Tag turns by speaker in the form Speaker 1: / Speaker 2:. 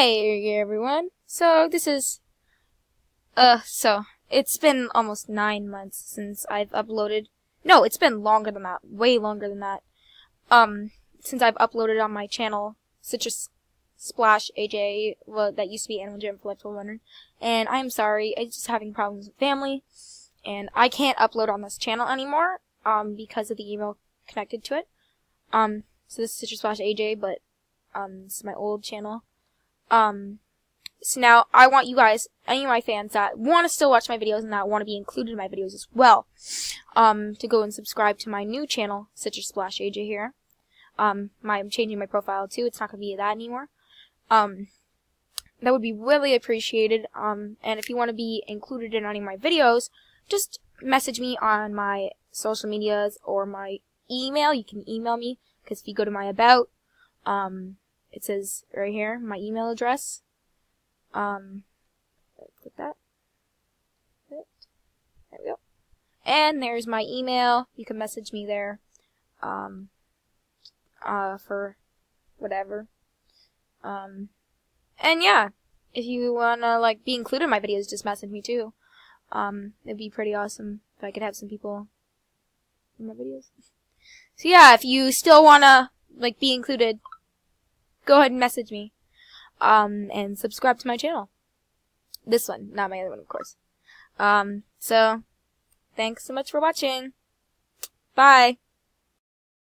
Speaker 1: Hey everyone. So it's been almost 9 months since I've uploaded. No, it's been longer than that. Way longer than that. Since I've uploaded on my channel, Citrus Splash AJ, well, that used to be Animal Jam Collectible Runner. And I'm sorry, I'm just having problems with family. And I can't upload on this channel anymore, because of the email connected to it. So this is Citrus Splash AJ, but, this is my old channel. So now I want you guys, any of my fans that want to still watch my videos and that want to be included in my videos as well, to go and subscribe to my new channel, Citrus Splash AJ here. I'm changing my profile too. It's not going to be that anymore. That would be really appreciated. And if you want to be included in any of my videos, just message me on my social medias or my email. You can email me, because if you go to my about, it says right here, my email address. Click that. There we go. And there's my email. You can message me there, for whatever. And yeah, if you wanna, be included in my videos, just message me too. It'd be pretty awesome if I could have some people in my videos. So yeah, if you still wanna, be included, go ahead and message me. And subscribe to my channel. This one, not my other one, of course. So, thanks so much for watching. Bye.